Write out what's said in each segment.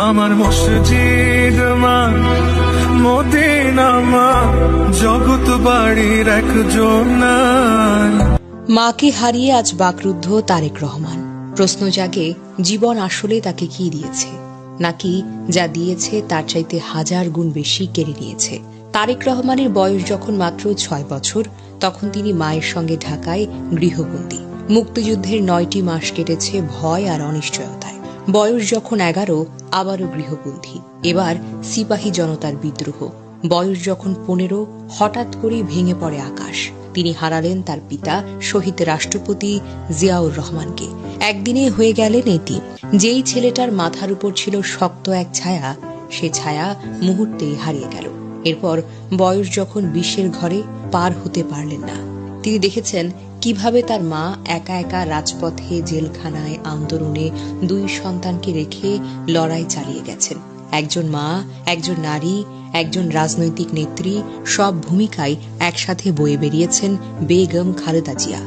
আমার মসজিদ মা, মদিনা মা, জগৎ বাড়ির একজন। মাকে হারিয়ে আজ বাকরুদ্ধ তারেক রহমান। প্রশ্ন জাগে, জীবন আসলে তাকে কি দিয়েছে, নাকি যা দিয়েছে তার চাইতে হাজার গুণ বেশি কেড়ে নিয়েছে। তারেক রহমানের বয়স যখন মাত্র 6 বছর, তখন তিনি মায়ের সঙ্গে ঢাকায় গৃহবন্দী। মুক্তিযুদ্ধের 9টি মাস কেটেছে ভয় আর অনিশ্চয়তায়। বয়স যখন 11, আবারও গৃহবন্দী। এবার সিপাহী জনতার বিদ্রোহ। বয়স যখন 15, হঠাৎ করেই ভেঙে পড়ে আকাশ। তিনি হারালেন তার পিতা শহীদ রাষ্ট্রপতি জিয়াউর রহমানকে। একদিনে হয়ে গেলেন এতিম। যেই ছেলেটার মাথার উপর ছিল শক্ত এক ছায়া, সে ছায়া মুহূর্তেই হারিয়ে গেল। এরপর বয়স যখন 20-এর ঘরে, পার হতে পারলেন না। তিনি দেখেছেন কিভাবে তার মা একা একা রাজপথে, জেলখানায়, আন্দোলনে 2 সন্তানকে রেখে লড়াই চালিয়ে গেছেন। একজন মা, একজন নারী, একজন রাজনৈতিক নেত্রী, সব ভূমিকায় একসাথে বয়ে বেরিয়েছেন বেগম খালেদা জিয়া।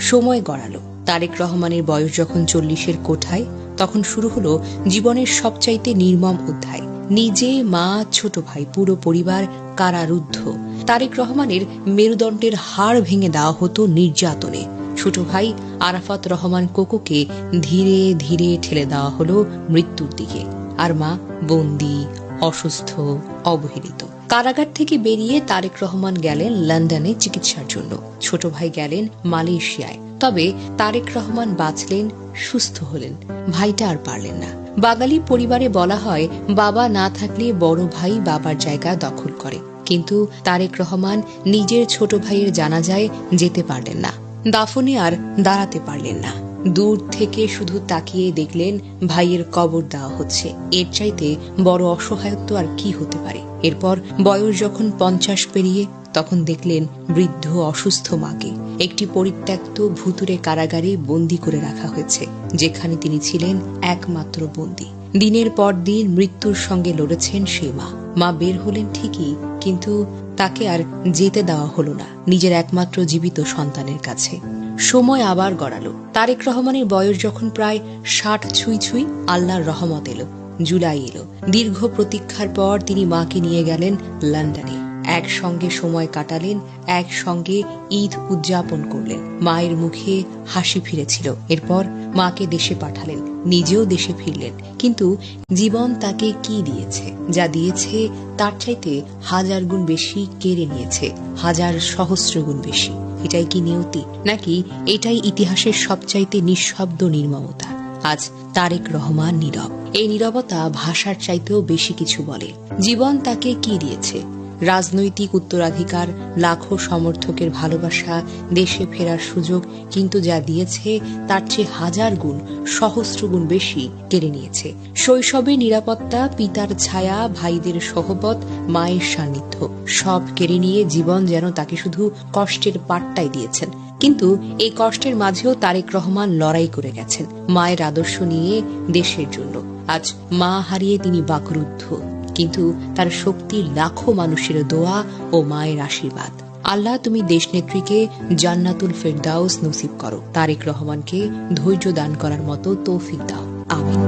সময় গড়ালো। তারেক রহমানের বয়স যখন 40-এর কোঠায়, তখন শুরু হলো জীবনের সবচাইতে নির্মম অধ্যায়। নিজে, মা, ছোট ভাই, পুরো পরিবার কারারুদ্ধ। তারেক রহমানের মেরুদণ্ডের হাড় ভেঙে দেওয়া হতো নির্যাতনে। ছোট ভাই আরাফাত রহমান কোকোকে ধীরে ধীরে ঠেলে দেওয়া হলো মৃত্যুর দিকে। আর মা বন্দী, অসুস্থ, অবহেলিত। কারাগার থেকে বেরিয়ে তারেক রহমান গেলেন লন্ডনে চিকিৎসার জন্য। ছোট ভাই গেলেন মালয়েশিয়ায়। তবে তারেক রহমান বাঁচলেন, সুস্থ হলেন। ভাইটা আর পারলেন না। বাঙালি পরিবারে বলা হয়, বাবা না থাকলে বড় ভাই বাবার জায়গা দখল করে। কিন্তু তারেক রহমান নিজের ছোট ভাইয়ের জানাজায় যেতে পারলেন না, দাফনে আর দাঁড়াতে পারলেন না। দূর থেকে শুধু তাকিয়ে দেখলেন ভাইয়ের কবর দেওয়া হচ্ছে। এর চাইতে বড় অসহায়ত্ব আর কি হতে পারে। এরপর বয়স যখন 50 পেরিয়ে, তখন দেখলেন বৃদ্ধ অসুস্থ মাকে একটি পরিত্যক্ত ভুতুরে কারাগারে বন্দী করে রাখা হয়েছে, যেখানে তিনি ছিলেন একমাত্র বন্দী। দিনের পর দিন মৃত্যুর সঙ্গে লড়েছেন সে মা। মা বের হলেন ঠিকই, কিন্তু তাকে আর যেতে দেওয়া হলো না নিজের একমাত্র জীবিত সন্তানের কাছে। সময় আবার গড়ালো। তারেক রহমানের বয়স যখন প্রায় 60 ছুঁই, আল্লাহর রহমত এলো। জুলাই এলো। দীর্ঘ প্রতীক্ষার পর তিনি মাকে নিয়ে গেলেন লন্ডনে। একসঙ্গে সময় কাটালেন, একসঙ্গে ঈদ উদযাপন করলেন। মায়ের মুখে হাসি ফিরেছিল। এরপর মাকে দেশে পাঠালেন, নিজেও দেশে ফিরলেন। কিন্তু জীবন তাকে কি দিয়েছে? যা দিয়েছে তার চাইতে হাজার গুণ বেশি কেড়ে নিয়েছে, হাজার সহস্র গুণ বেশি। এটাই কি নিয়তি, নাকি এটাই ইতিহাসের সবচাইতে নিঃশব্দ নির্মমতা? আজ তারেক রহমান নীরব। এই নীরবতা ভাষার চাইতেও বেশি কিছু বলে। জীবন তাকে কি দিয়েছে? রাজনৈতিক উত্তরাধিকার, লাখো সমর্থকের ভালোবাসা, দেশে ফেরার সুযোগ। কিন্তু যা দিয়েছে তার চেয়ে হাজার গুণ, সহস্র গুণ বেশি কেড়ে নিয়েছে। শৈশবের নিরাপত্তা, পিতার ছায়া, ভাইদের সহবত, মায়ের সান্নিধ্য, সব কেড়ে নিয়ে জীবন যেন তাকে শুধু কষ্টের পাট্টাই দিয়েছেন। কিন্তু এই কষ্টের মাঝেও তারেক রহমান লড়াই করে গেছেন মায়ের আদর্শ নিয়ে, দেশের জন্য। আজ মা হারিয়ে তিনি বাকরুদ্ধ, কিন্তু তার শক্তি লাখো মানুষের দোয়া ও মায়ের আশীর্বাদ। আল্লাহ, তুমি দেশনেত্রীকে জান্নাতুল ফেরদাউস নসিব করো। তারেক রহমানকে ধৈর্য দান করার মতো তৌফিক দাও। আমিন।